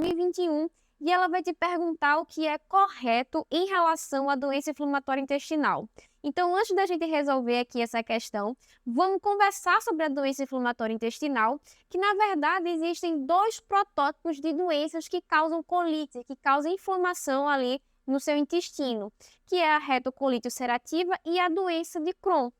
2021 e ela vai te perguntar o que é correto em relação à doença inflamatória intestinal. Então, antes da gente resolver aqui essa questão, vamos conversar sobre a doença inflamatória intestinal, que na verdade existem dois protótipos de doenças que causam colite, que causam inflamação ali no seu intestino, que é a retocolite ulcerativa e a doença de Crohn.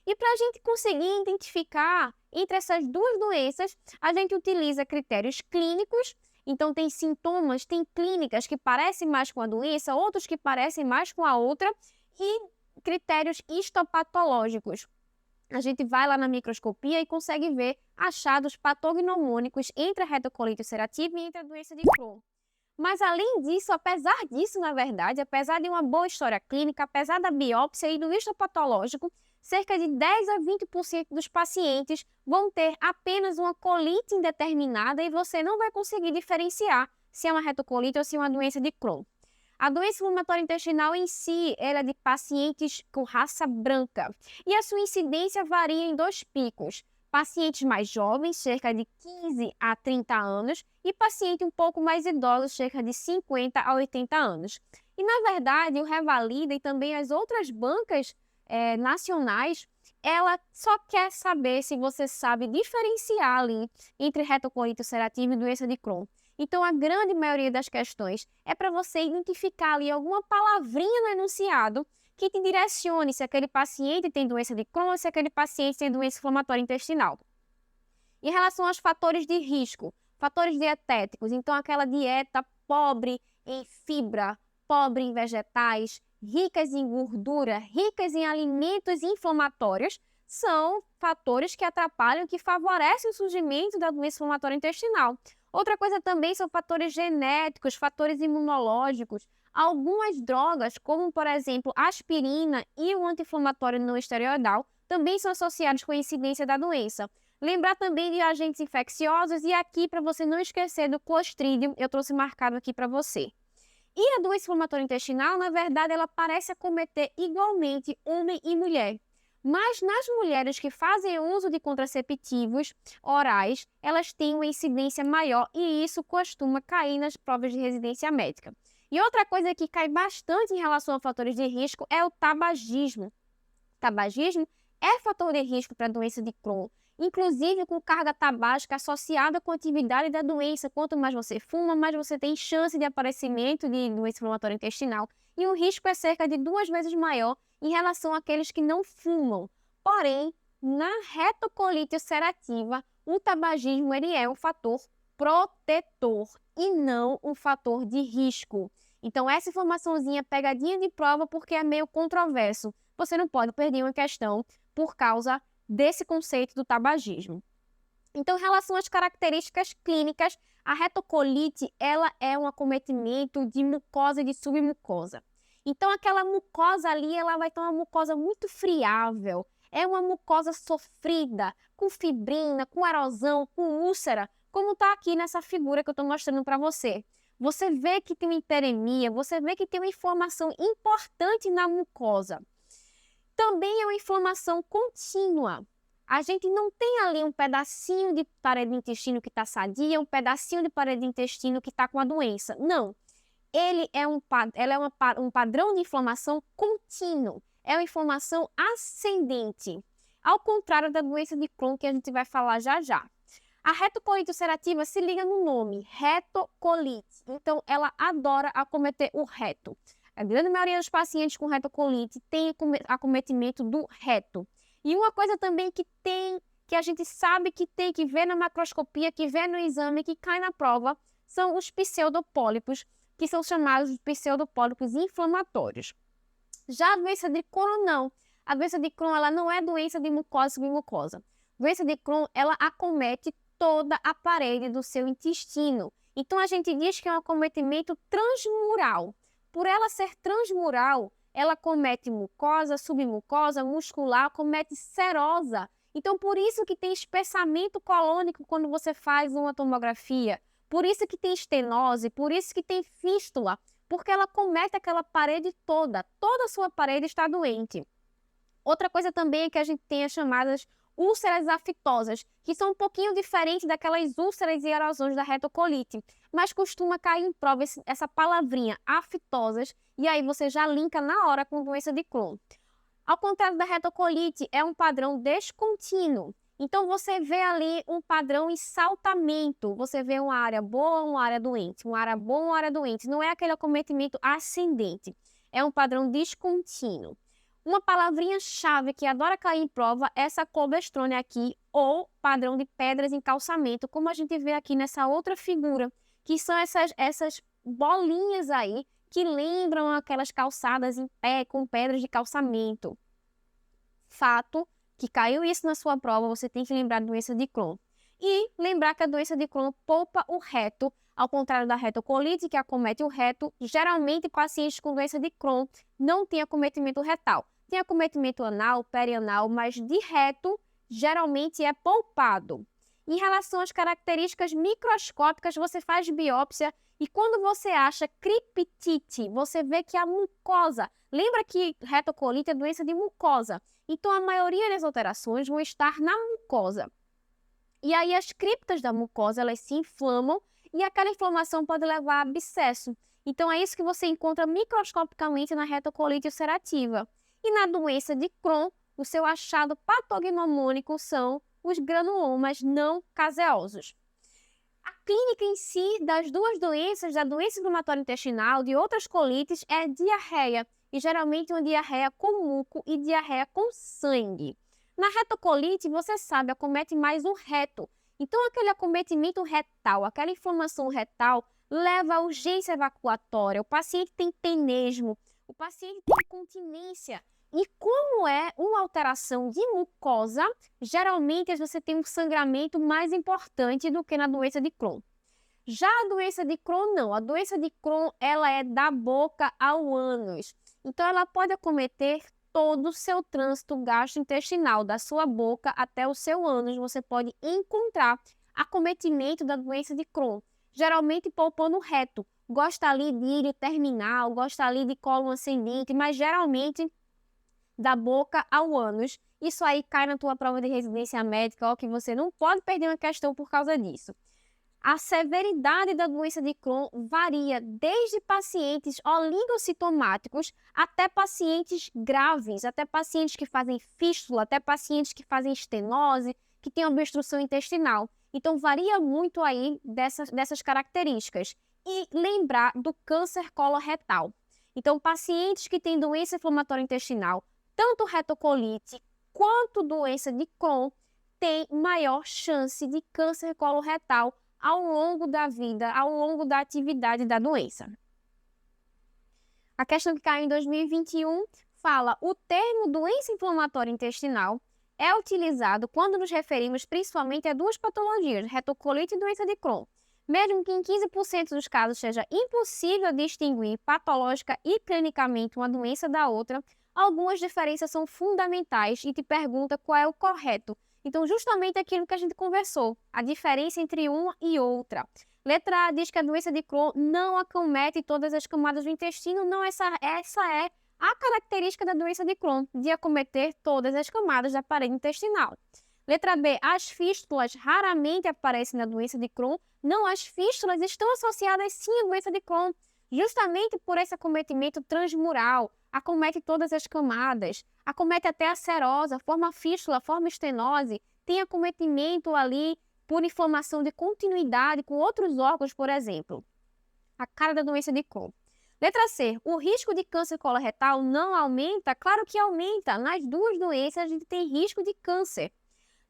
E para a gente conseguir identificar entre essas duas doenças, a gente utiliza critérios clínicos. Então, tem sintomas, tem clínicas que parecem mais com a doença, outros que parecem mais com a outra, e critérios histopatológicos. A gente vai lá na microscopia e consegue ver achados patognomônicos entre a retocolite ulcerativa e entre a doença de Crohn. Mas, além disso, apesar disso, na verdade, apesar de uma boa história clínica, apesar da biópsia e do histopatológico, cerca de 10 a 20% dos pacientes vão ter apenas uma colite indeterminada e você não vai conseguir diferenciar se é uma retocolite ou se é uma doença de Crohn. A doença inflamatória intestinal em si, ela é de pacientes com raça branca e a sua incidência varia em dois picos. Pacientes mais jovens, cerca de 15 a 30 anos, e pacientes um pouco mais idosos, cerca de 50 a 80 anos. E, na verdade, o Revalida e também as outras bancas nacionais, ela só quer saber se você sabe diferenciar ali entre retocolite ulcerativa e doença de Crohn. Então, a grande maioria das questões é para você identificar ali alguma palavrinha no enunciado que te direcione se aquele paciente tem doença de Crohn ou se aquele paciente tem doença inflamatória intestinal. Em relação aos fatores de risco, fatores dietéticos, então aquela dieta pobre em fibra, pobre em vegetais, ricas em gordura, ricas em alimentos inflamatórios, são fatores que atrapalham, que favorecem o surgimento da doença inflamatória intestinal. Outra coisa também são fatores genéticos, fatores imunológicos. Algumas drogas, como por exemplo a aspirina e o anti-inflamatório não esteroidal, também são associados com a incidência da doença. Lembrar também de agentes infecciosos e aqui, para você não esquecer do Clostridium, eu trouxe marcado aqui para você. E a doença inflamatória intestinal, na verdade, ela parece acometer igualmente homem e mulher. Mas nas mulheres que fazem uso de contraceptivos orais, elas têm uma incidência maior e isso costuma cair nas provas de residência médica. E outra coisa que cai bastante em relação a fatores de risco é o tabagismo. Tabagismo é fator de risco para a doença de Crohn, inclusive com carga tabágica associada com a atividade da doença. Quanto mais você fuma, mais você tem chance de aparecimento de doença inflamatória intestinal. E o risco é cerca de 2 vezes maior em relação àqueles que não fumam. Porém, na retocolite ulcerativa, o tabagismo ele é um fator protetor e não um fator de risco. Então, essa informaçãozinha pegadinha de prova porque é meio controverso. Você não pode perder uma questão por causa desse conceito do tabagismo. Então, em relação às características clínicas, a retocolite ela é um acometimento de mucosa e de submucosa. Então, aquela mucosa ali, ela vai ter uma mucosa muito friável, é uma mucosa sofrida, com fibrina, com erosão, com úlcera, como está aqui nessa figura que eu estou mostrando para você. Você vê que tem uma hiperemia, você vê que tem uma inflamação importante na mucosa. Também é uma inflamação contínua. A gente não tem ali um pedacinho de parede do intestino que está sadia, um pedacinho de parede do intestino que está com a doença. Não. Ela é um padrão de inflamação contínuo. É uma inflamação ascendente. Ao contrário da doença de Crohn, que a gente vai falar já já. A retocolite ulcerativa se liga no nome, retocolite. Então, ela adora acometer o reto. A grande maioria dos pacientes com retocolite tem acometimento do reto. E uma coisa também que a gente sabe que tem que ver na macroscopia, que vê no exame, que cai na prova, são os pseudopólipos, que são chamados de pseudopólipos inflamatórios. Já a doença de Crohn, não. A doença de Crohn, ela não é doença de mucosa e submucosa. A doença de Crohn, ela acomete toda a parede do seu intestino. Então, a gente diz que é um acometimento transmural. Por ela ser transmural, ela acomete mucosa, submucosa, muscular, acomete serosa. Então, por isso que tem espessamento colônico quando você faz uma tomografia. Por isso que tem estenose, por isso que tem fístula, porque ela acomete aquela parede toda a sua parede está doente. Outra coisa também é que a gente tem as chamadas úlceras afitosas, que são um pouquinho diferentes daquelas úlceras e erosões da retocolite, mas costuma cair em prova essa palavrinha, afitosas, e aí você já linka na hora com doença de Crohn. Ao contrário da retocolite, é um padrão descontínuo. Então, você vê ali um padrão em saltamento. Você vê uma área boa, uma área doente, uma área boa, uma área doente. Não é aquele acometimento ascendente. É um padrão descontínuo. Uma palavrinha-chave que adora cair em prova é essa colesterol aqui, ou padrão de pedras em calçamento, como a gente vê aqui nessa outra figura, que são essas bolinhas aí, que lembram aquelas calçadas em pé com pedras de calçamento. Fato que caiu isso na sua prova, você tem que lembrar da doença de Crohn. E lembrar que a doença de Crohn poupa o reto, ao contrário da retocolite, que acomete o reto. Geralmente, pacientes com doença de Crohn não têm acometimento retal. Tem acometimento anal, perianal, mas de reto, geralmente é poupado. Em relação às características microscópicas, você faz biópsia e quando você acha criptite, você vê que a mucosa, lembra que retocolite é doença de mucosa, então a maioria das alterações vão estar na mucosa. E aí as criptas da mucosa, elas se inflamam e aquela inflamação pode levar a abscesso. Então é isso que você encontra microscopicamente na retocolite ulcerativa. E na doença de Crohn, o seu achado patognomônico são os granulomas não caseosos. A clínica em si das duas doenças, da doença inflamatória intestinal, de outras colites, é diarreia, e geralmente uma diarreia com muco e diarreia com sangue. Na retocolite, você sabe, acomete mais o reto. Então, aquele acometimento retal, aquela inflamação retal, leva a urgência evacuatória, o paciente tem tenesmo, o paciente tem incontinência. E como é uma alteração de mucosa, geralmente você tem um sangramento mais importante do que na doença de Crohn. Já a doença de Crohn, não. A doença de Crohn, ela é da boca ao ânus. Então, ela pode acometer todo o seu trânsito gastrointestinal, da sua boca até o seu ânus. Você pode encontrar acometimento da doença de Crohn, geralmente poupando o reto. Gosta ali de íleo terminal, gosta ali de cólon ascendente, mas geralmente da boca ao ânus. Isso aí cai na tua prova de residência médica, ó, que você não pode perder uma questão por causa disso. A severidade da doença de Crohn varia desde pacientes oligossintomáticos até pacientes graves, até pacientes que fazem fístula, até pacientes que fazem estenose, que têm obstrução intestinal. Então, varia muito aí dessas características. E lembrar do câncer coloretal. Então, pacientes que têm doença inflamatória intestinal, tanto retocolite quanto doença de Crohn, têm maior chance de câncer coloretal ao longo da vida, ao longo da atividade da doença. A questão que caiu em 2021 fala: o termo doença inflamatória intestinal é utilizado quando nos referimos principalmente a duas patologias, retocolite e doença de Crohn. Mesmo que em 15% dos casos seja impossível distinguir patológica e clinicamente uma doença da outra, algumas diferenças são fundamentais e te pergunta qual é o correto. Então, justamente aquilo que a gente conversou, a diferença entre uma e outra. Letra A diz que a doença de Crohn não acomete todas as camadas do intestino. Não, essa é a característica da doença de Crohn, de acometer todas as camadas da parede intestinal. Letra B, as fístulas raramente aparecem na doença de Crohn. Não, as fístulas estão associadas sim à doença de Crohn, justamente por esse acometimento transmural. Acomete todas as camadas, acomete até a serosa, forma fístula, forma estenose, tem acometimento ali por inflamação de continuidade com outros órgãos, por exemplo. A cara da doença de Crohn. Letra C, o risco de câncer coloretal não aumenta? Claro que aumenta. Nas duas doenças a gente tem risco de câncer.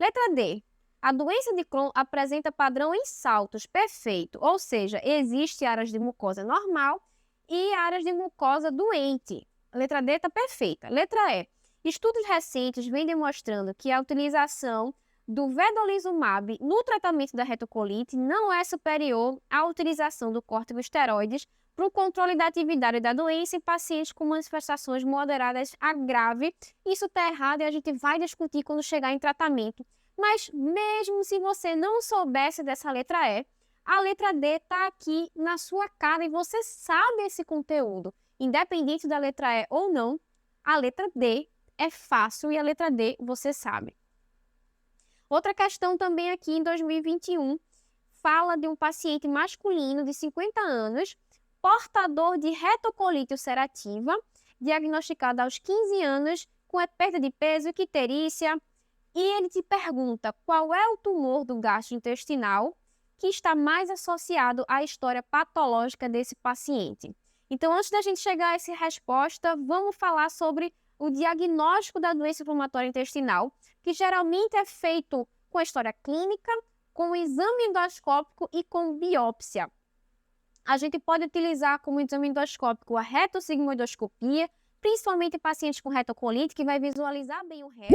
Letra D, a doença de Crohn apresenta padrão em saltos, perfeito, ou seja, existe áreas de mucosa normal e áreas de mucosa doente. A letra D está perfeita. Letra E, estudos recentes vêm demonstrando que a utilização do vedolizumab no tratamento da retocolite não é superior à utilização do corticosteroides para o controle da atividade da doença em pacientes com manifestações moderadas a grave. Isso está errado e a gente vai discutir quando chegar em tratamento. Mas mesmo se você não soubesse dessa letra E, a letra D está aqui na sua cara e você sabe esse conteúdo. Independente da letra E ou não, a letra D é fácil e a letra D você sabe. Outra questão também aqui em 2021 fala de um paciente masculino de 50 anos, portador de retocolite ulcerativa, diagnosticado aos 15 anos, com perda de peso, icterícia, e ele te pergunta qual é o tumor do gastrointestinal que está mais associado à história patológica desse paciente. Então, antes da gente chegar a essa resposta, vamos falar sobre o diagnóstico da doença inflamatória intestinal, que geralmente é feito com a história clínica, com o exame endoscópico e com biópsia. A gente pode utilizar como exame endoscópico a retossigmoidoscopia, principalmente em pacientes com retocolite, que vai visualizar bem o reto.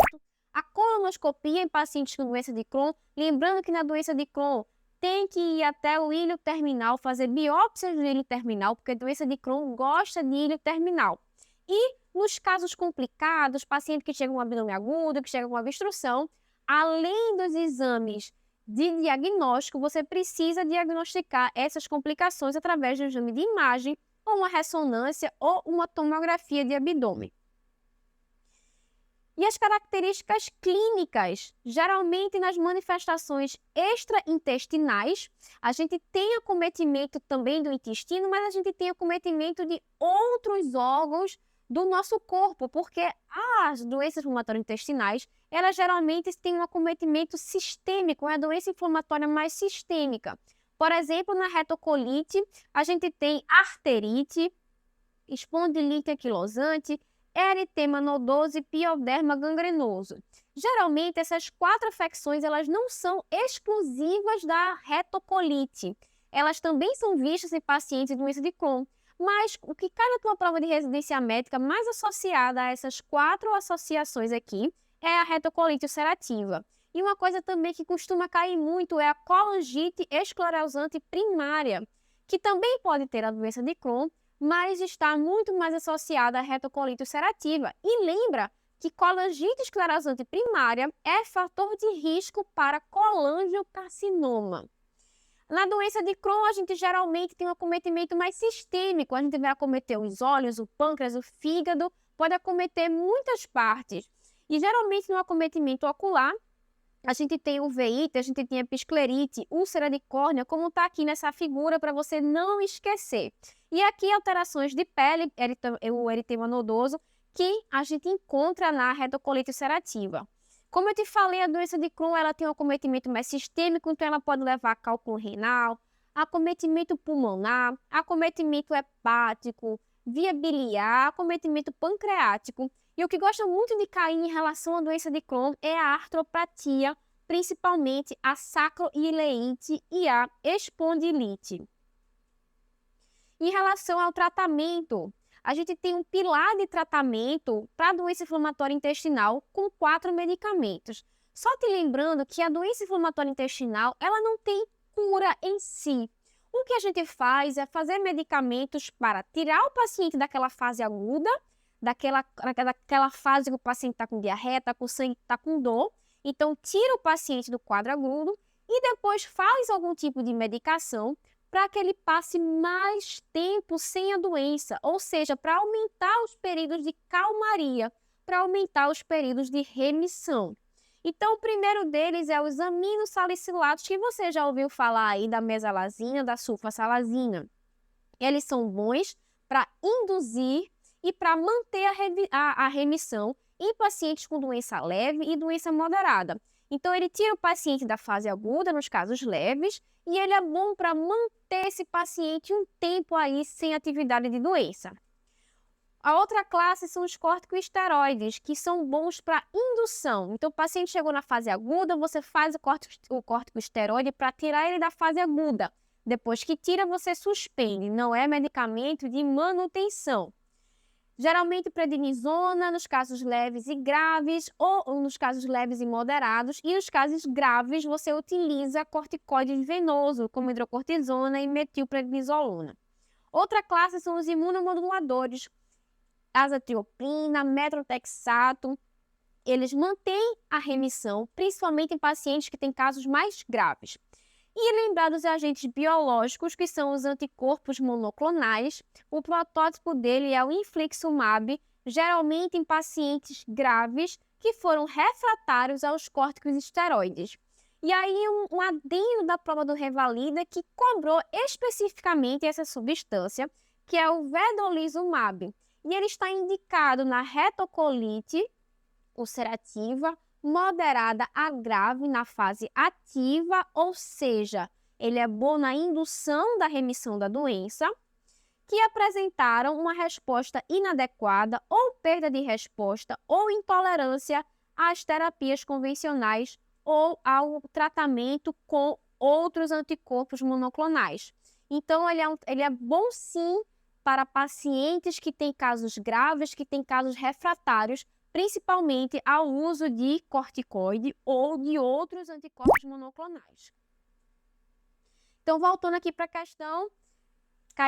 A colonoscopia em pacientes com doença de Crohn, lembrando que na doença de Crohn tem que ir até o ilho terminal, fazer biópsias do ilho terminal, porque a doença de Crohn gosta de ilho terminal. E nos casos complicados, paciente que chega com abdômen agudo, que chega com obstrução, além dos exames de diagnóstico, você precisa diagnosticar essas complicações através de um exame de imagem, ou uma ressonância, ou uma tomografia de abdômen. E as características clínicas, geralmente nas manifestações extraintestinais, a gente tem acometimento também do intestino, mas a gente tem acometimento de outros órgãos do nosso corpo, porque as doenças inflamatórias intestinais, elas geralmente têm um acometimento sistêmico, é a doença inflamatória mais sistêmica. Por exemplo, na retocolite, a gente tem arterite, espondilite anquilosante, eritema nodoso e pioderma gangrenoso. Geralmente, essas 4 afecções elas não são exclusivas da retocolite. Elas também são vistas em pacientes de doença de Crohn. Mas o que cai na tua prova de residência médica mais associada a essas 4 associações aqui é a retocolite ulcerativa. E uma coisa também que costuma cair muito é a colangite esclerosante primária, que também pode ter a doença de Crohn, mas está muito mais associada à retocolite ulcerativa. E lembra que colangite esclerosante primária é fator de risco para colangiocarcinoma. Na doença de Crohn, a gente geralmente tem um acometimento mais sistêmico. A gente vai acometer os olhos, o pâncreas, o fígado, pode acometer muitas partes. E geralmente no acometimento ocular, a gente tem uveíte, a gente tem episclerite, úlcera de córnea, como está aqui nessa figura, para você não esquecer. E aqui alterações de pele, o eritema nodoso, que a gente encontra na retocolite ulcerativa. Como eu te falei, a doença de Crohn ela tem um acometimento mais sistêmico, então ela pode levar a cálculo renal, acometimento pulmonar, acometimento hepático, via biliar, acometimento pancreático. E o que gosta muito de cair em relação à doença de Crohn é a artropatia, principalmente a sacroileite e a espondilite. Em relação ao tratamento, a gente tem um pilar de tratamento para a doença inflamatória intestinal com 4 medicamentos. Só te lembrando que a doença inflamatória intestinal, ela não tem cura em si. O que a gente faz é fazer medicamentos para tirar o paciente daquela fase aguda, daquela fase que o paciente está com diarreia, está com sangue, está com dor. Então, tira o paciente do quadro agudo e depois faz algum tipo de medicação para que ele passe mais tempo sem a doença, ou seja, para aumentar os períodos de calmaria, para aumentar os períodos de remissão. Então, o primeiro deles é os aminosalicilatos, que você já ouviu falar aí da mesalazina, da sulfasalazina. Eles são bons para induzir e para manter a remissão em pacientes com doença leve e doença moderada. Então, ele tira o paciente da fase aguda, nos casos leves, e ele é bom para manter esse paciente um tempo aí sem atividade de doença. A outra classe são os corticosteroides, que são bons para indução. Então, o paciente chegou na fase aguda, você faz o corticosteroide para tirar ele da fase aguda. Depois que tira, você suspende. Não é medicamento de manutenção. Geralmente prednisona nos casos leves e graves, ou nos casos leves e moderados. E nos casos graves, você utiliza corticoide venoso, como hidrocortisona e metilprednisolona. Outra classe são os imunomoduladores, azathioprina, metrotexato. Eles mantêm a remissão, principalmente em pacientes que têm casos mais graves. E lembrar dos agentes biológicos, que são os anticorpos monoclonais. O protótipo dele é o infliximab, geralmente em pacientes graves que foram refratários aos corticosteroides. E aí, um adendo da prova do Revalida que cobrou especificamente essa substância, que é o vedolizumab. E ele está indicado na retocolite ulcerativa moderada a grave na fase ativa, ou seja, ele é bom na indução da remissão da doença, que apresentaram uma resposta inadequada ou perda de resposta ou intolerância às terapias convencionais ou ao tratamento com outros anticorpos monoclonais. Então, ele é bom sim para pacientes que têm casos graves, que têm casos refratários, principalmente ao uso de corticoide ou de outros anticorpos monoclonais. Então, voltando aqui para a questão,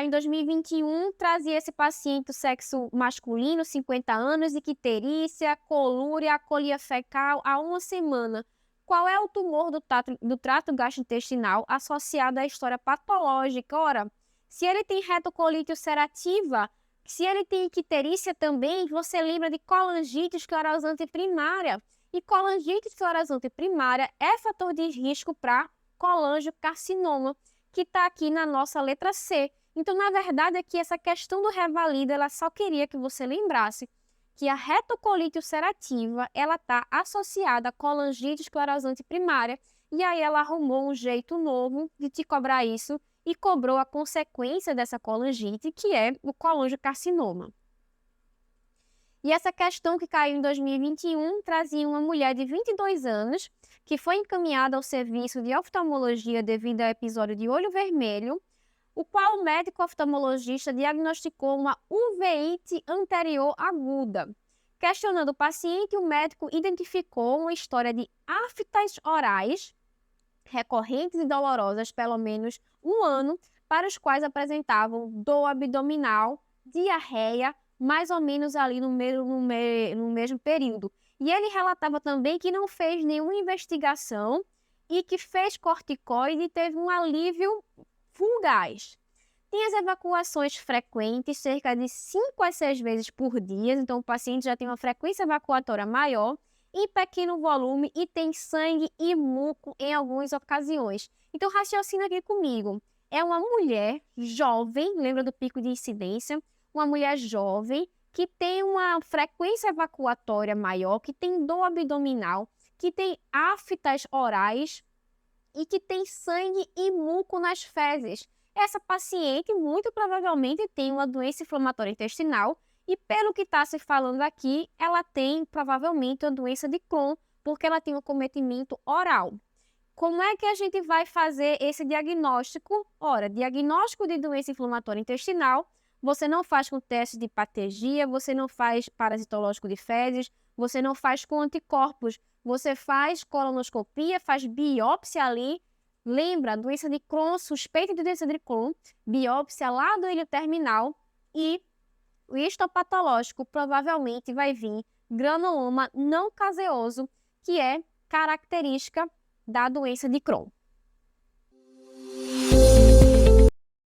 em 2021, trazia esse paciente do sexo masculino, 50 anos, icterícia, colúria, acolia fecal há uma semana. Qual é o tumor do trato gastrointestinal associado à história patológica? Ora, se ele tem retocolite ulcerativa, se ele tem icterícia também, você lembra de colangite esclerosante primária. E colangite esclerosante primária é fator de risco para colangiocarcinoma, que está aqui na nossa letra C. Então, na verdade, aqui essa questão do Revalida, ela só queria que você lembrasse que a retocolite ulcerativa, ela está associada à colangite esclerosante primária, e aí ela arrumou um jeito novo de te cobrar isso e cobrou a consequência dessa colangite, que é o colangiocarcinoma. E essa questão que caiu em 2021 trazia uma mulher de 22 anos que foi encaminhada ao serviço de oftalmologia devido ao episódio de olho vermelho, o qual o médico oftalmologista diagnosticou uma uveíte anterior aguda. Questionando o paciente, o médico identificou uma história de aftas orais recorrentes e dolorosas pelo menos um ano, para os quais apresentavam dor abdominal, diarreia, mais ou menos ali no mesmo período. E ele relatava também que não fez nenhuma investigação e que fez corticoide e teve um alívio fugaz. Tem as evacuações frequentes, cerca de 5 a 6 vezes por dia, então o paciente já tem uma frequência evacuatória maior, em pequeno volume e tem sangue e muco em algumas ocasiões. Então, raciocina aqui comigo. É uma mulher jovem, lembra do pico de incidência? Uma mulher jovem que tem uma frequência evacuatória maior, que tem dor abdominal, que tem aftas orais e que tem sangue e muco nas fezes. Essa paciente muito provavelmente tem uma doença inflamatória intestinal e, pelo que está se falando aqui, ela tem provavelmente uma doença de Crohn, porque ela tem um acometimento oral. Como é que a gente vai fazer esse diagnóstico? Ora, diagnóstico de doença inflamatória intestinal, você não faz com teste de hepatologia, você não faz parasitológico de fezes, você não faz com anticorpos, você faz colonoscopia, faz biópsia ali. Lembra, doença de Crohn, suspeita de doença de Crohn, biópsia lá do ilho terminal e o histopatológico provavelmente vai vir granuloma não caseoso, que é característica da doença de Crohn.